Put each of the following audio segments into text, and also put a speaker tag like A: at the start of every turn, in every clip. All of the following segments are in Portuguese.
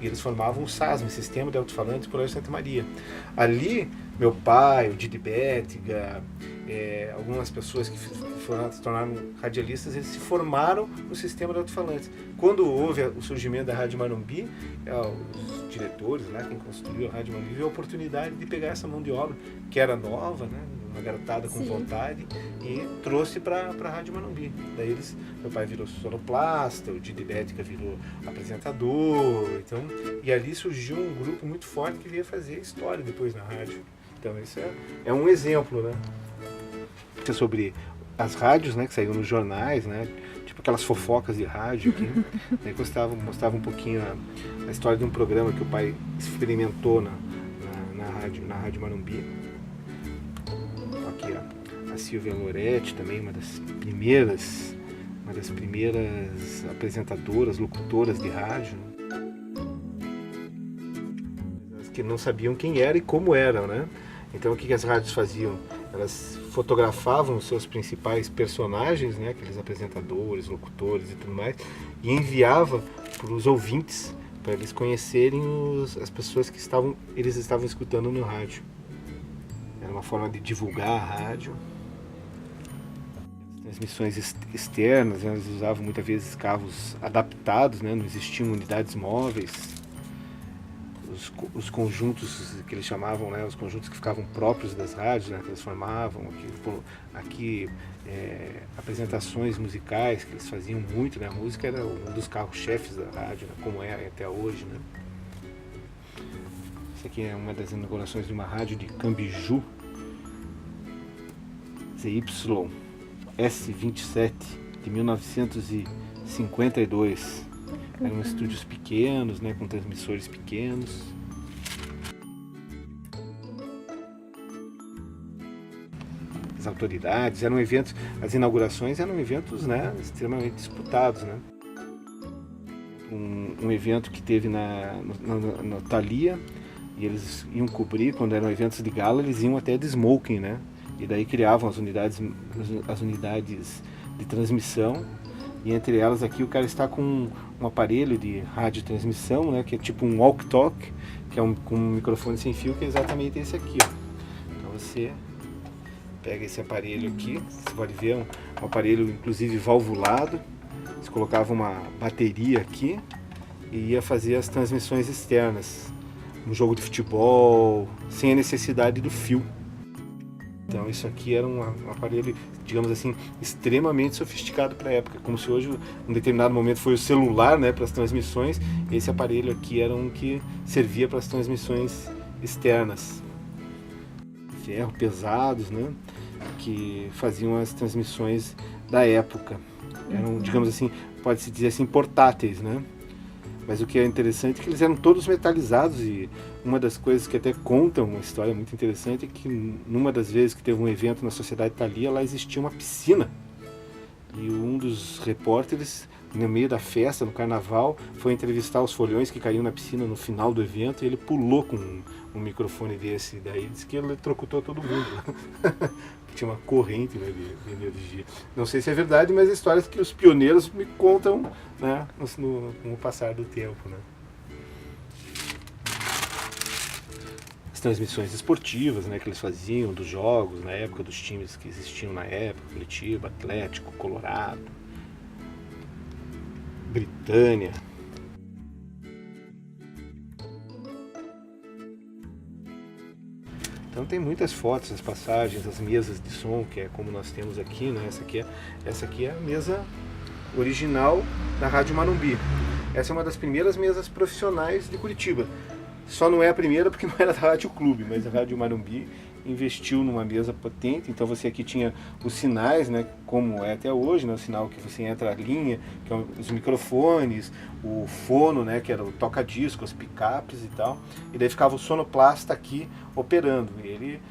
A: E eles formavam o SASM, Sistema de Alto-Falantes Por Santa Maria. Ali, meu pai, o Didi Bétega, algumas pessoas que se tornaram radialistas, eles se formaram no sistema de alto-falantes. Quando houve o surgimento da Rádio Marumbi, os diretores, né, quem construiu a Rádio Marumbi, viu a oportunidade de pegar essa mão de obra, que era nova, né, uma garotada com vontade, e trouxe para a Rádio Marumbi. Daí meu pai virou sonoplasta, o Didi Bétega virou apresentador, então, e ali surgiu um grupo muito forte que veio fazer história depois na rádio. Então isso é um exemplo, né? Sobre as rádios, né, que saíram nos jornais, né, tipo aquelas fofocas de rádio aqui. Daí mostrava um pouquinho a história de um programa que o pai experimentou na rádio Marumbi. Aqui a Silvia Loretti também, uma das primeiras apresentadoras, locutoras de rádio, que não sabiam quem era e como eram, né? Então o que as rádios faziam? Elas fotografavam os seus principais personagens, né, aqueles apresentadores, locutores e tudo mais, e enviava para os ouvintes, para eles conhecerem as pessoas que eles estavam escutando no rádio. Era uma forma de divulgar a rádio. As transmissões externas, né, eles usavam muitas vezes carros adaptados, né, não existiam unidades móveis. Os conjuntos que eles chamavam, né, os conjuntos que ficavam próprios das rádios, né, que eles formavam aqui apresentações musicais que eles faziam muito, né, a música era um dos carros-chefes da rádio, né, como é até hoje, né. Isso aqui é uma das inaugurações de uma rádio de Cambiju, ZY S27 de 1952. Eram estúdios pequenos, né, com transmissores pequenos. As autoridades, eram eventos, as inaugurações eram eventos, né, extremamente disputados, né. Um evento que teve na Thalia, e eles iam cobrir, quando eram eventos de gala, eles iam até de smoking, né, e daí criavam as unidades de transmissão. E entre elas aqui o cara está com um aparelho de radiotransmissão, né, que é tipo um walk-talk, que é com um microfone sem fio, que é exatamente esse aqui, ó. Então você pega esse aparelho aqui, você pode ver um aparelho inclusive valvulado, você colocava uma bateria aqui e ia fazer as transmissões externas, um jogo de futebol, sem a necessidade do fio. Então isso aqui era um aparelho, digamos assim, extremamente sofisticado para a época, como se hoje, em um determinado momento, foi o celular, né, para as transmissões. Esse aparelho aqui era um que servia para as transmissões externas. Ferro pesados, né, que faziam as transmissões da época. Eram, digamos assim, pode-se dizer assim, portáteis, né? Mas o que é interessante é que eles eram todos metalizados, e uma das coisas que até contam uma história muito interessante é que numa das vezes que teve um evento na Sociedade Thalia, lá existia uma piscina. E um dos repórteres, no meio da festa, no carnaval, foi entrevistar os folhões que caíam na piscina no final do evento, e ele pulou com um microfone desse, daí disse que ele eletrocutou todo mundo. Tinha uma corrente, né, de energia. Não sei se é verdade, mas histórias que os pioneiros me contam, né, no passar do tempo, né. As transmissões esportivas, né, que eles faziam dos jogos na época, dos times que existiam na época, Curitiba, Atlético, Colorado, Britânia. Então tem muitas fotos, as passagens, as mesas de som, que é como nós temos aqui, né? Essa aqui é a mesa original da Rádio Marumbi. Essa é uma das primeiras mesas profissionais de Curitiba. Só não é a primeira porque não era da Rádio Clube, mas a Rádio Marumbi investiu numa mesa potente. Então você aqui tinha os sinais, né, como é até hoje, né, o sinal que você entra a linha, que é os microfones, o fono, né, que era o toca-disco, as picapes e tal. E daí ficava o sonoplasta aqui operando. E ele,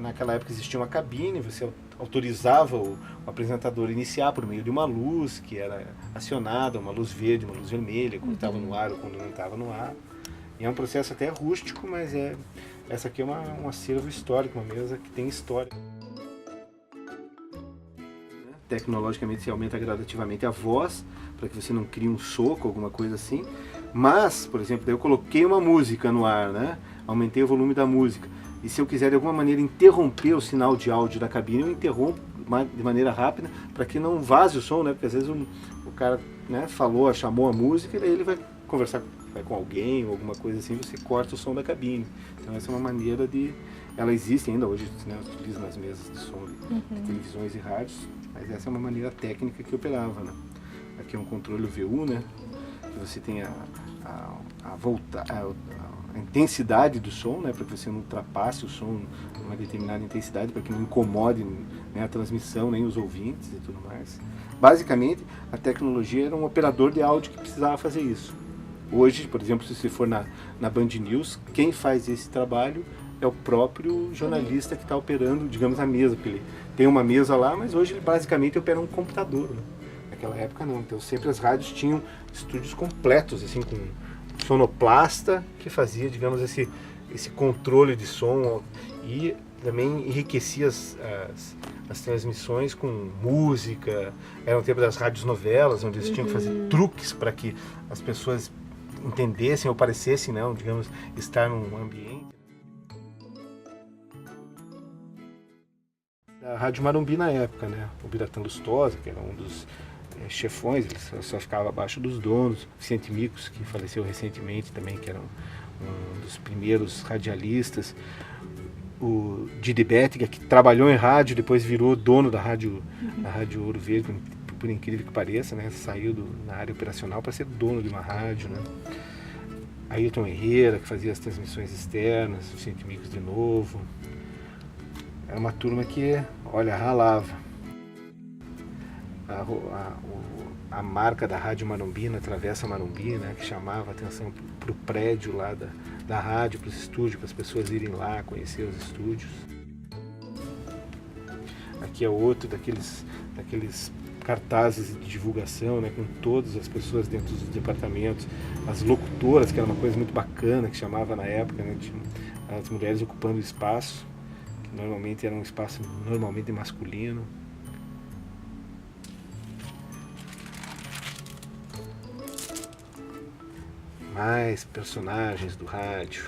A: naquela época existia uma cabine, você autorizava o apresentador a iniciar por meio de uma luz que era acionada, uma luz verde, uma luz vermelha, quando estava no ar ou quando não estava no ar. E é um processo até rústico, mas essa aqui é um acervo histórico, uma mesa que tem história. Tecnologicamente se aumenta gradativamente a voz, para que você não crie um soco, alguma coisa assim, Mas, por exemplo, eu coloquei uma música no ar, né? Aumentei o volume da música. E se eu quiser de alguma maneira interromper o sinal de áudio da cabine, eu interrompo de maneira rápida para que não vaze o som, né? Porque às vezes o cara, né, chamou a música e daí ele vai conversar com alguém ou alguma coisa assim, você corta o som da cabine. Então essa é uma maneira de... Ela existe ainda hoje, né, utiliza nas mesas de som de televisões e rádios, mas essa é uma maneira técnica que operava, né? Aqui é um controle VU, né? Que você tem a intensidade do som, né, para que você não ultrapasse o som numa determinada intensidade, para que não incomode, né, a transmissão, nem os ouvintes e tudo mais. Basicamente, a tecnologia era um operador de áudio que precisava fazer isso. Hoje, por exemplo, se você for na Band News, quem faz esse trabalho é o próprio jornalista que está operando, digamos, a mesa, porque ele tem uma mesa lá, mas hoje ele basicamente opera um computador, né? Naquela época não, então sempre as rádios tinham estúdios completos, assim, com sonoplasta que fazia, digamos, esse controle de som e também enriquecia as transmissões com música. Era o tempo das rádios novelas, onde eles tinham que fazer truques para que as pessoas entendessem ou parecessem, né, digamos, estar num ambiente. Da Rádio Marumbi na época, né, o Biratã Lustosa, que era um dos chefões, ele só ficava abaixo dos donos. Vicente Micos, que faleceu recentemente também, que era um dos primeiros radialistas. O Didi Bétega, que trabalhou em rádio, depois virou dono da rádio Ouro Verde, por incrível que pareça, né? Saiu na área operacional para ser dono de uma rádio, né? Ailton Herrera, que fazia as transmissões externas, Vicente Micos de novo. Era uma turma que, olha, ralava. A marca da Rádio Marumbi, na Travessa Marumbi, né, que chamava a atenção para o prédio lá da rádio, para os estúdios, para as pessoas irem lá conhecer os estúdios. Aqui é outro daqueles cartazes de divulgação, né, com todas as pessoas dentro dos departamentos, as locutoras, que era uma coisa muito bacana, que chamava na época, né, as mulheres ocupando o espaço, que normalmente era um espaço normalmente masculino. Mais personagens do rádio,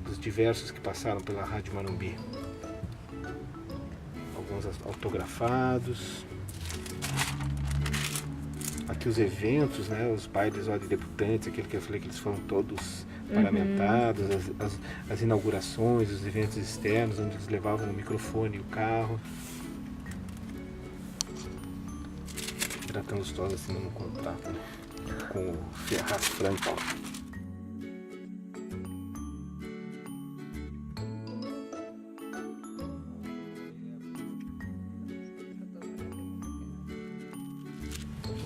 A: dos diversos que passaram pela Rádio Marumbi. Alguns autografados. Aqui os eventos, né, os bailes de debutantes, aquele que eu falei que eles foram todos paramentados, as inaugurações, os eventos externos, onde eles levavam o microfone e o carro. Biratã Lustosa assinando um contrato, né, com o Ferraz Franco.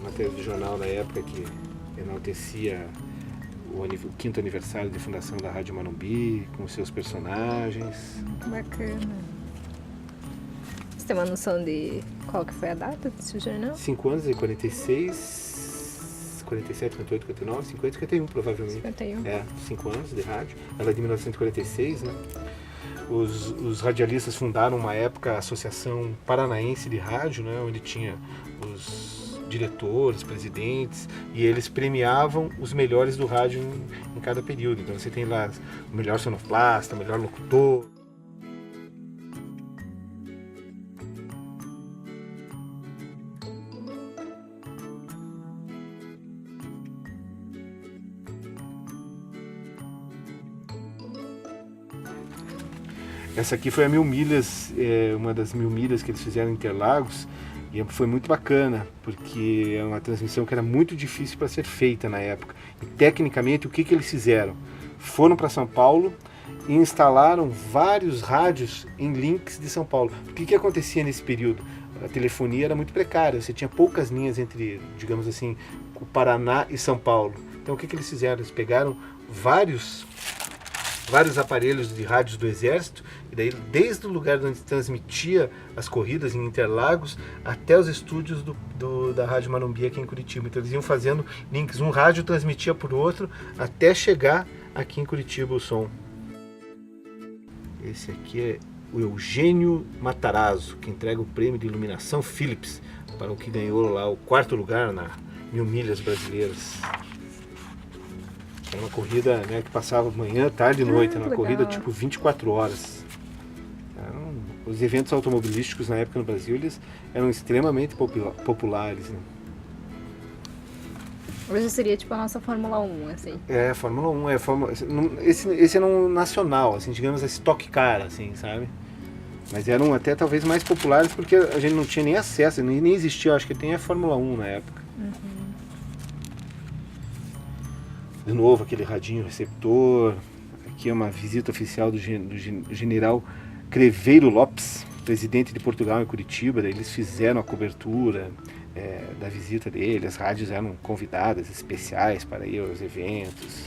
A: Matéria do jornal da época que enaltecia o 5º aniversário de fundação da Rádio Marumbi, com seus personagens.
B: Bacana. Você tem uma noção de qual que foi a data desse jornal?
A: 5 anos, em 46... 47, 58, 59, 50, 51 provavelmente.
B: 51.
A: 5 anos de rádio. Ela é de 1946, né? Os radialistas fundaram uma época a Associação Paranaense de Rádio, né? Onde tinha os diretores, presidentes, e eles premiavam os melhores do rádio em cada período. Então você tem lá o melhor sonoplasta, o melhor locutor. Essa aqui foi a 1000 milhas, uma das 1000 milhas que eles fizeram em Interlagos, e foi muito bacana, porque é uma transmissão que era muito difícil para ser feita na época. E tecnicamente, o que eles fizeram? Foram para São Paulo e instalaram vários rádios em links de São Paulo. O que acontecia nesse período? A telefonia era muito precária, você tinha poucas linhas entre, digamos assim, o Paraná e São Paulo. Então o que eles fizeram? Eles pegaram vários aparelhos de rádios do Exército, e daí desde o lugar onde transmitia as corridas em Interlagos até os estúdios da Rádio Marumbi aqui em Curitiba. Então eles iam fazendo links, um rádio transmitia por outro até chegar aqui em Curitiba o som. Esse aqui é o Eugênio Matarazzo, que entrega o prêmio de iluminação Philips para o que ganhou lá o 4º lugar na 1000 milhas brasileiras. Era uma corrida, né, que passava manhã, tarde e noite. Era uma
B: legal.
A: corrida tipo 24 horas. Os eventos automobilísticos na época no Brasil, eles eram extremamente populares, né?
B: Hoje seria tipo a nossa Fórmula 1, assim.
A: Fórmula 1, esse era um nacional, assim, digamos, esse Stock Car, assim, sabe? Mas eram até talvez mais populares porque a gente não tinha nem acesso, nem existia, acho que tem a Fórmula 1 na época. De novo, aquele radinho receptor. Aqui é uma visita oficial do general Creveiro Lopes, presidente de Portugal em Curitiba. Daí eles fizeram a cobertura da visita dele. As rádios eram convidadas especiais para ir aos eventos.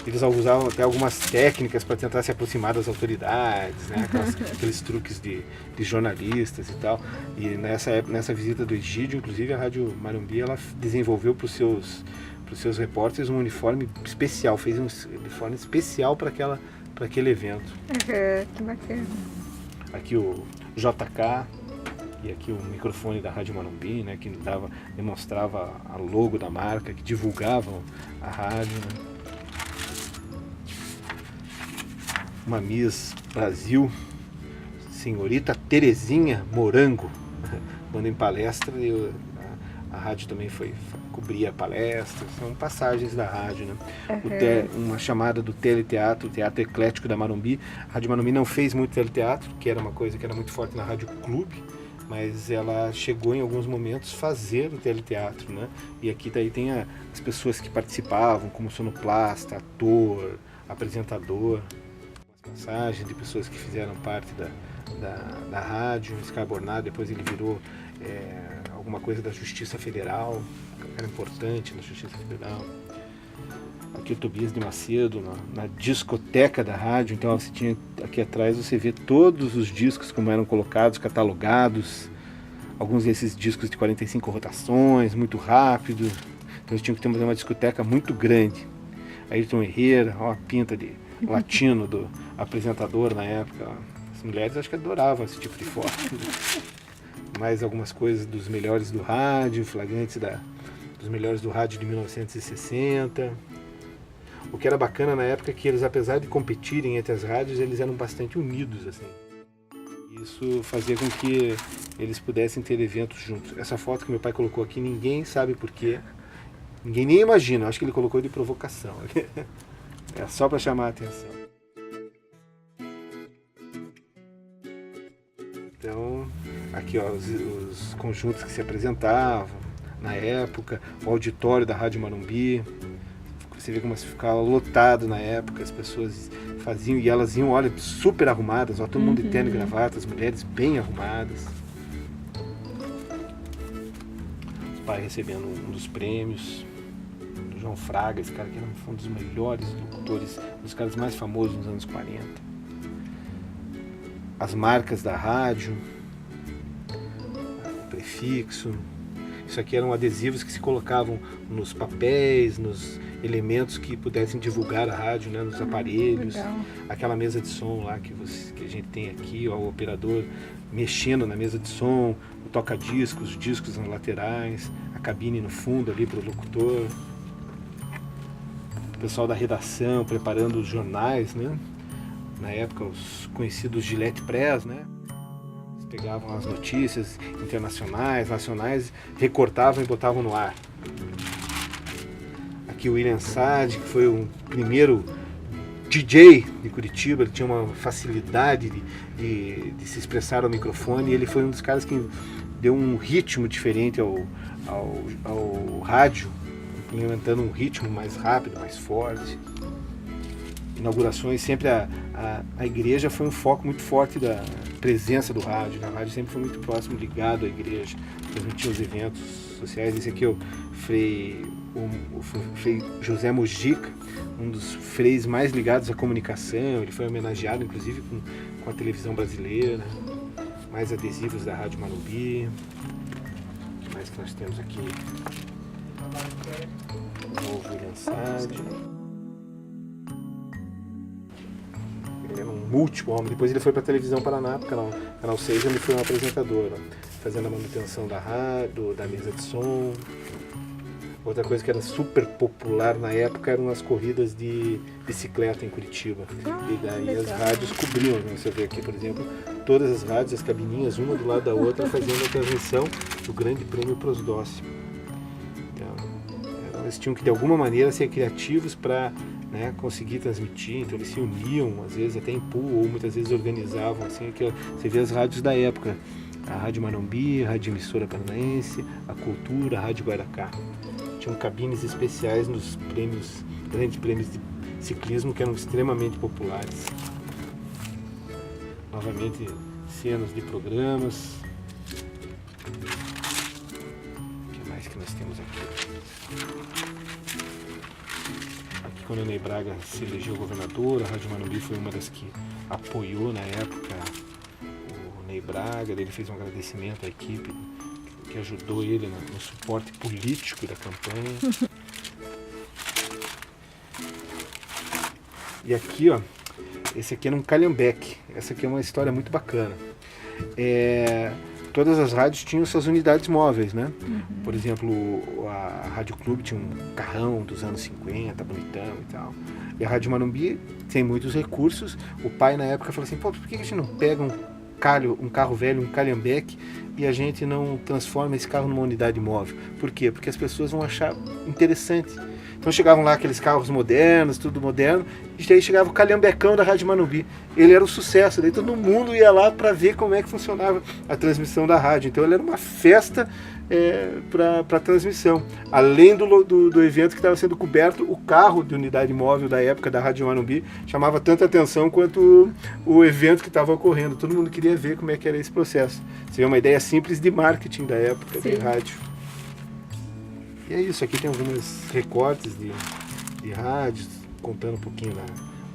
A: Eles usavam até algumas técnicas para tentar se aproximar das autoridades, né? Aqueles truques de jornalistas e tal. E nessa visita do Egídio, inclusive, a Rádio Marumbi, ela desenvolveu para os seus repórteres um uniforme especial, fez um uniforme especial para aquele evento.
B: Que bacana.
A: Aqui o JK e aqui o microfone da Rádio Marumbi, né, que demonstrava a logo da marca, que divulgava a rádio, né. Uma Miss Brasil, senhorita Terezinha Morango, quando em palestra, a rádio também cobria palestras, são passagens da rádio, né? Uma chamada do teleteatro, o Teatro Eclético da Marumbi. A Rádio Marumbi não fez muito teleteatro, que era uma coisa que era muito forte na Rádio Clube, mas ela chegou em alguns momentos fazer o teleteatro, né? E aqui daí tem as pessoas que participavam, como sonoplasta, ator, apresentador, passagens de pessoas que fizeram parte da rádio. Scarbornado, depois ele virou alguma coisa da Justiça Federal, era importante na Justiça Federal. Aqui o Tobias de Macedo, na discoteca da rádio. Então você tinha aqui atrás, você vê todos os discos como eram colocados, catalogados, alguns desses discos de 45 rotações, muito rápido. Então eles tinham que ter uma discoteca muito grande. Ayrton Herrera, ó, a pinta de latino do apresentador na época. As mulheres acho que adoravam esse tipo de foto. Mais algumas coisas dos melhores do rádio, flagrantes dos melhores do rádio de 1960. O que era bacana na época é que eles, apesar de competirem entre as rádios, eles eram bastante unidos, assim. Isso fazia com que eles pudessem ter eventos juntos. Essa foto que meu pai colocou aqui, ninguém sabe porquê. Ninguém nem imagina, acho que ele colocou de provocação. É só para chamar a atenção. Então, aqui ó, os conjuntos que se apresentavam na época, o auditório da Rádio Marumbi. Você vê como ficava lotado na época, as pessoas faziam e elas iam, olha, super arrumadas, ó, todo mundo de terno e gravata, as mulheres bem arrumadas. Os pais recebendo um dos prêmios. João Fraga, esse cara que era um dos melhores locutores, um dos caras mais famosos nos anos 40. As marcas da rádio, o prefixo. Isso aqui eram adesivos que se colocavam nos papéis, nos elementos que pudessem divulgar a rádio, né, nos aparelhos.
B: Legal.
A: Aquela mesa de som lá que a gente tem aqui, ó, o operador mexendo na mesa de som, o toca-discos, os discos nas laterais, a cabine no fundo ali para o locutor. O pessoal da redação preparando os jornais, né? Na época os conhecidos Gillette Press, né? Eles pegavam as notícias internacionais, nacionais, recortavam e botavam no ar. Aqui o William Sade, que foi o primeiro DJ de Curitiba, ele tinha uma facilidade de se expressar ao microfone, e ele foi um dos caras que deu um ritmo diferente ao rádio, implementando um ritmo mais rápido, mais forte. Inaugurações, sempre a igreja foi um foco muito forte da presença do rádio. A rádio sempre foi muito próximo, ligado à igreja, transmitia os eventos sociais. Esse aqui é o Frei José Mojica, um dos freis mais ligados à comunicação. Ele foi homenageado, inclusive, com a televisão brasileira. Mais adesivos da Rádio Marumbi. O que mais que nós temos aqui? O novo William Sade. Ele era um múltiplo homem. Depois ele foi para a televisão Paraná, canal 6, onde foi um apresentador, ó, fazendo a manutenção da rádio, da mesa de som. Outra coisa que era super popular na época eram as corridas de bicicleta em Curitiba. E daí as rádios cobriam, né? Você vê aqui, por exemplo, todas as rádios, as cabininhas, uma do lado da outra, fazendo a transmissão do Grande Prêmio Prosdócio. Então, eles tinham que, de alguma maneira, ser criativos para, né, conseguir transmitir. Então eles se uniam, às vezes até em pool, ou muitas vezes organizavam. Assim, que você vê as rádios da época. A Rádio Manumbi, a Rádio Emissora Paranaense, a Cultura, a Rádio Guaracá. Tinham cabines especiais nos grandes prêmios de ciclismo que eram extremamente populares. Novamente, cenas de programas. O que mais que nós temos aqui? Aqui, quando o Ney Braga se elegeu governador, a Rádio Manumbi foi uma das que apoiou na época o Ney Braga. Ele fez um agradecimento à equipe que ajudou ele no suporte político da campanha. E aqui, ó, esse aqui era um calhambeque. Essa aqui é uma história muito bacana. Todas as rádios tinham suas unidades móveis, né? Por exemplo, a Rádio Clube tinha um carrão dos anos 50, bonitão e tal. E a Rádio Manumbi tem muitos recursos. O pai, na época, falou assim, pô, por que a gente não pega um carro velho, um calhambeque, e a gente não transforma esse carro numa unidade móvel? Por quê? Porque as pessoas vão achar interessante. Então chegavam lá aqueles carros modernos, tudo moderno, e daí chegava o calhambecão da Rádio Manumbi. Ele era um sucesso, daí todo mundo ia lá para ver como é que funcionava a transmissão da rádio. Então ele era uma festa para transmissão. Além do evento que estava sendo coberto, o carro de unidade móvel da época da Rádio Manumbi chamava tanta atenção quanto o evento que estava ocorrendo. Todo mundo queria ver como é que era esse processo. Você vê uma ideia simples de marketing da época. Sim. De rádio. E é isso, aqui tem alguns recortes de rádios, contando um pouquinho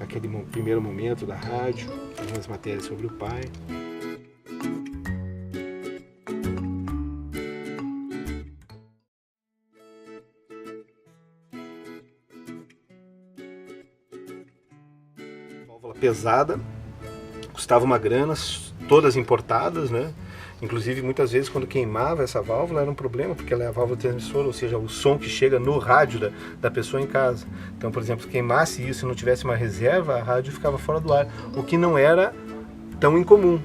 A: daquele primeiro momento da rádio, algumas matérias sobre o pai. Válvula pesada, custava uma grana, todas importadas, né? Inclusive, muitas vezes, quando queimava essa válvula, era um problema, porque ela é a válvula transmissora, ou seja, o som que chega no rádio da pessoa em casa. Então, por exemplo, se queimasse isso e não tivesse uma reserva, a rádio ficava fora do ar, o que não era tão incomum.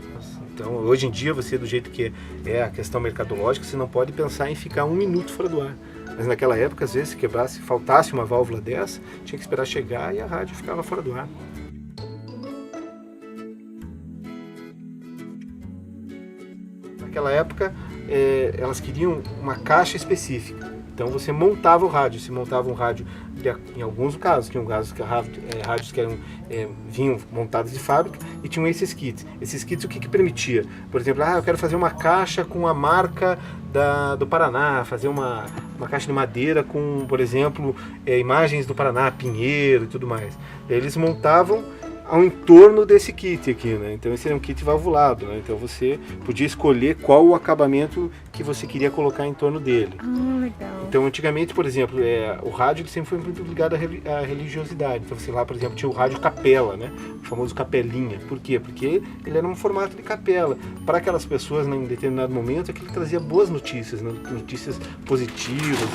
A: Então, hoje em dia, você, do jeito que é a questão mercadológica, você não pode pensar em ficar 1 minuto fora do ar. Mas naquela época, às vezes, se quebrasse, faltasse uma válvula dessa, tinha que esperar chegar e a rádio ficava fora do ar. Naquela época, elas queriam uma caixa específica. Então você montava o rádio. Se montava um rádio, em alguns casos, tinham rádios que vinham montados de fábrica e tinham esses kits. Esses kits o que permitia? Por exemplo, eu quero fazer uma caixa com a marca do Paraná, fazer uma caixa de madeira com, por exemplo, imagens do Paraná, Pinheiro e tudo mais. Eles montavam ao entorno desse kit aqui, né? Então esse era um kit valvulado, né? Então você podia escolher qual o acabamento que você queria colocar em torno dele.
B: Legal.
A: Então antigamente, por exemplo, o rádio ele sempre foi muito ligado à religiosidade. Então você lá, por exemplo, tinha o rádio capela, né? O famoso capelinha. Por quê? Porque ele era um formato de capela. Para aquelas pessoas, em determinado momento, aquilo trazia boas notícias, né? Notícias positivas,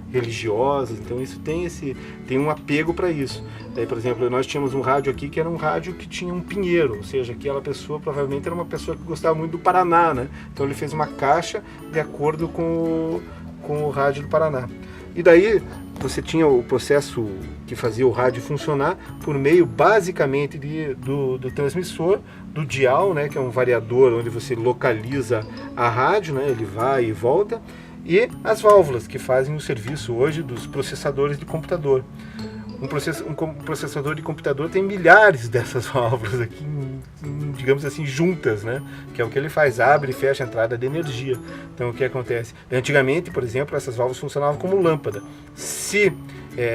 A: religiosas. Então isso tem um apego para isso. Daí, por exemplo, nós tínhamos um rádio aqui que era um rádio que tinha um pinheiro, ou seja, aquela pessoa provavelmente era uma pessoa que gostava muito do Paraná, né? Então ele fez uma caixa de acordo com o rádio do Paraná. E daí você tinha o processo que fazia o rádio funcionar por meio basicamente do transmissor, do dial, né, que é um variador onde você localiza a rádio, né, ele vai e volta, e as válvulas que fazem o serviço hoje dos processadores de computador. Um processador de computador tem milhares dessas válvulas aqui, digamos assim, juntas, né? Que é o que ele faz, abre e fecha a entrada de energia. Então o que acontece? Antigamente, por exemplo, essas válvulas funcionavam como lâmpada. Se,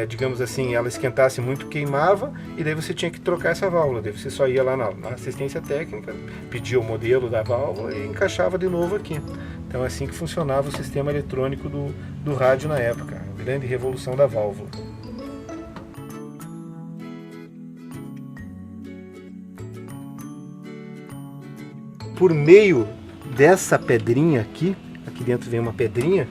A: digamos assim, ela esquentasse muito, queimava, e daí você tinha que trocar essa válvula. Daí você só ia lá na assistência técnica, pedia o modelo da válvula e encaixava de novo aqui. Então é assim que funcionava o sistema eletrônico do rádio na época, a grande revolução da válvula. Por meio dessa pedrinha aqui dentro vem uma pedrinha,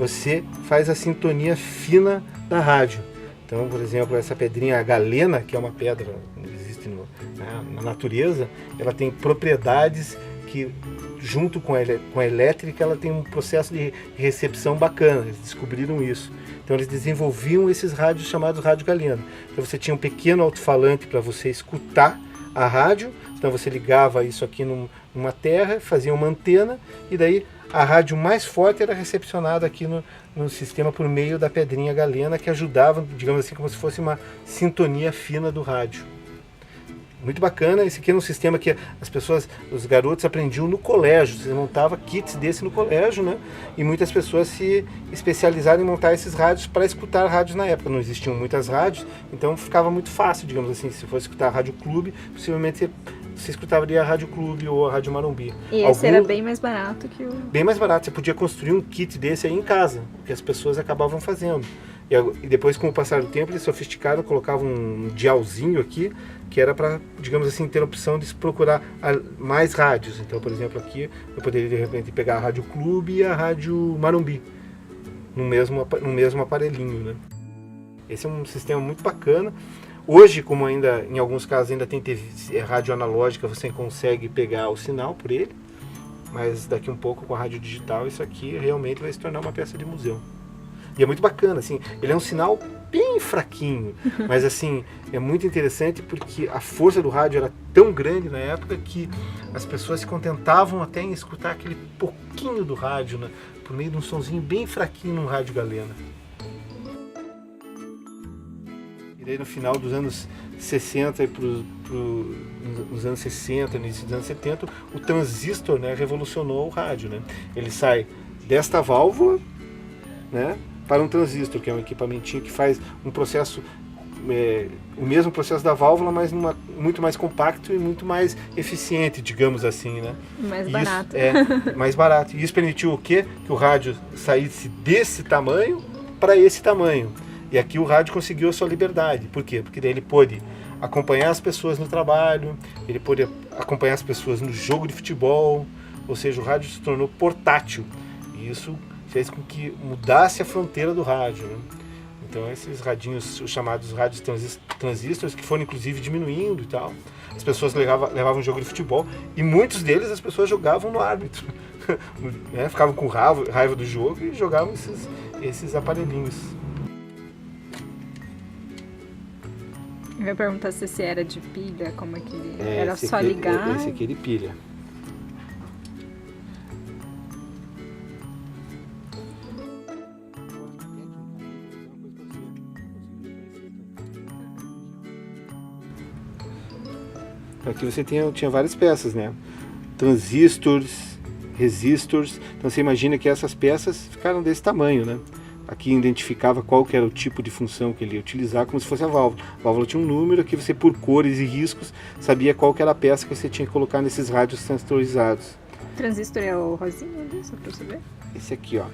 A: você faz a sintonia fina da rádio. Então, por exemplo, essa pedrinha galena, que é uma pedra que existe na natureza, ela tem propriedades que, junto com a elétrica, ela tem um processo de recepção bacana. Eles descobriram isso. Então eles desenvolviam esses rádios chamados rádio galena. Então você tinha um pequeno alto-falante para você escutar a rádio. Então você ligava isso aqui numa terra, fazia uma antena e daí a rádio mais forte era recepcionada aqui no sistema por meio da pedrinha galena, que ajudava, digamos assim, como se fosse uma sintonia fina do rádio. Muito bacana. Esse aqui era um sistema que as pessoas, os garotos aprendiam no colégio. Você montava kits desse no colégio, né? E muitas pessoas se especializaram em montar esses rádios para escutar rádios na época. Não existiam muitas rádios, então ficava muito fácil, digamos assim. Se fosse escutar a Rádio Clube, possivelmente você escutaria a Rádio Clube ou a Rádio Marumbi.
B: E esse era bem mais barato que o...
A: Bem mais barato. Você podia construir um kit desse aí em casa, que as pessoas acabavam fazendo. E depois, com o passar do tempo, eles sofisticaram, colocavam um dialzinho aqui, que era para, digamos assim, ter a opção de se procurar mais rádios. Então, por exemplo, aqui eu poderia de repente pegar a Rádio Clube e a Rádio Marumbi no mesmo aparelhinho, né? Esse é um sistema muito bacana. Hoje, como ainda em alguns casos ainda tem rádio analógica, você consegue pegar o sinal por ele, mas daqui um pouco com a rádio digital isso aqui realmente vai se tornar uma peça de museu. E é muito bacana, assim, ele é um sinal bem fraquinho, mas assim, é muito interessante porque a força do rádio era tão grande na época que as pessoas se contentavam até em escutar aquele pouquinho do rádio, né, por meio de um sonzinho bem fraquinho num rádio galena. E daí no final dos anos 60 e nos anos 60, no início dos anos 70, o transistor, né, revolucionou o rádio, né? Ele sai desta válvula, né, para um transistor, que é um equipamentinho que faz um processo, o mesmo processo da válvula, mas muito mais compacto e muito mais eficiente, digamos assim, né?
B: Mais barato.
A: Mais barato. E isso permitiu o quê? Que o rádio saísse desse tamanho para esse tamanho. E aqui o rádio conseguiu a sua liberdade. Por quê? Porque daí ele pôde acompanhar as pessoas no trabalho, ele pôde acompanhar as pessoas no jogo de futebol, ou seja, o rádio se tornou portátil. E isso fez com que mudasse a fronteira do rádio, né? Então esses radinhos, os chamados rádios transistores, que foram inclusive diminuindo e tal, as pessoas levavam um jogo de futebol e muitos deles as pessoas jogavam no árbitro, né? Ficavam com raiva do jogo e jogavam esses aparelhinhos.
B: Eu ia perguntar se esse era de pilha, como é que ele era só ligar?
A: Esse aqui é de pilha. Aqui você tinha várias peças, né? Transistores, resistors. Então você imagina que essas peças ficaram desse tamanho, né? Aqui identificava qual que era o tipo de função que ele ia utilizar, como se fosse a válvula. A válvula tinha um número, aqui você, por cores e riscos, sabia qual que era a peça que você tinha que colocar nesses rádios transistorizados.
B: O transistor é o rosinho ali, só pra eu saber?
A: Esse aqui, ó.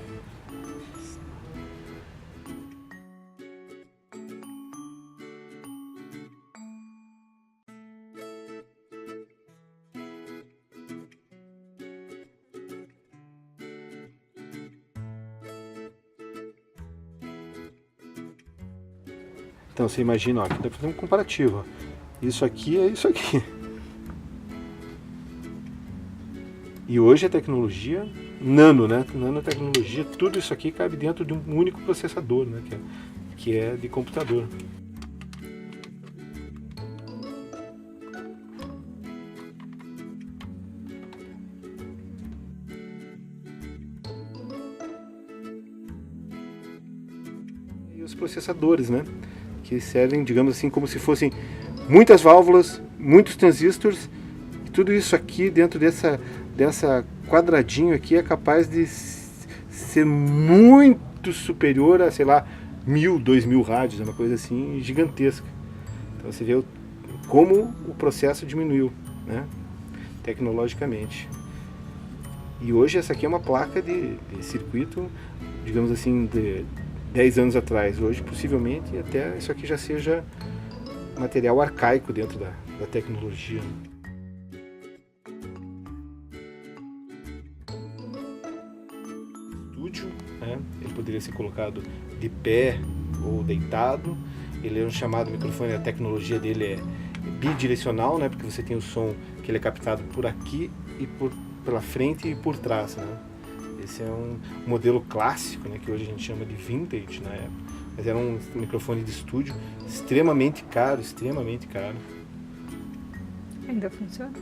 A: Então você imagina, ó, aqui dá para fazer um comparativo. Ó. Isso aqui é isso aqui. E hoje a tecnologia, nanotecnologia, tudo isso aqui cabe dentro de um único processador, né, que é de computador. E os processadores, né? Que servem, digamos assim, como se fossem muitas válvulas, muitos transistores, e tudo isso aqui dentro dessa quadradinho aqui é capaz de ser muito superior a, sei lá, 1000, 2000 rádios, é uma coisa assim gigantesca. Então você vê como o processo diminuiu, né, tecnologicamente. E hoje essa aqui é uma placa de circuito, digamos assim, de 10 anos atrás. Hoje, possivelmente, até isso aqui já seja material arcaico dentro da tecnologia. estúdio, né? Ele poderia ser colocado de pé ou deitado. Ele é um chamado microfone, a tecnologia dele é bidirecional, né? Porque você tem o som que ele é captado por aqui e pela frente e por trás, né? Esse é um modelo clássico, né? Que hoje a gente chama de vintage na época. Mas era um microfone de estúdio extremamente caro, extremamente caro.
B: Ainda funciona?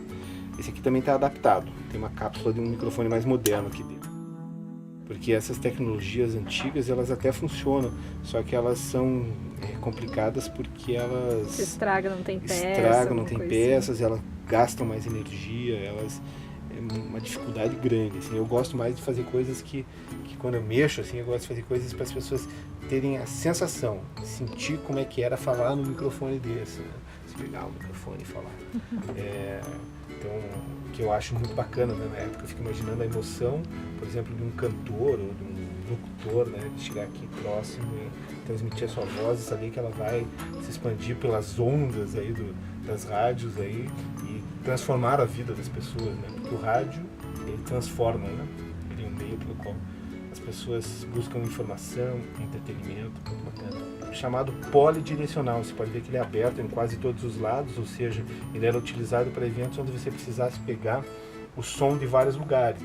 A: Esse aqui também está adaptado. Tem uma cápsula de um microfone mais moderno aqui dentro. Porque essas tecnologias antigas, elas até funcionam, só que elas são complicadas porque elas...
B: Se estraga, não tem peça.
A: Estragam, não tem
B: coisa
A: peças, elas gastam mais energia, elas... É uma dificuldade grande, assim. Eu gosto mais de fazer coisas que quando eu mexo, assim, eu gosto de fazer coisas para as pessoas terem a sensação, sentir como é que era falar no microfone desse, né? Se pegar o microfone e falar. Então, que eu acho muito bacana, né? Na época eu fico imaginando a emoção, por exemplo, de um cantor ou de um locutor, né? De chegar aqui próximo e transmitir a sua voz e saber que ela vai se expandir pelas ondas aí das rádios aí e transformar a vida das pessoas, né? Porque o rádio, ele transforma, né? Ele é um meio pelo qual as pessoas buscam informação, entretenimento, muito bacana. Chamado polidirecional, você pode ver que ele é aberto em quase todos os lados, ou seja, ele era utilizado para eventos onde você precisasse pegar o som de vários lugares.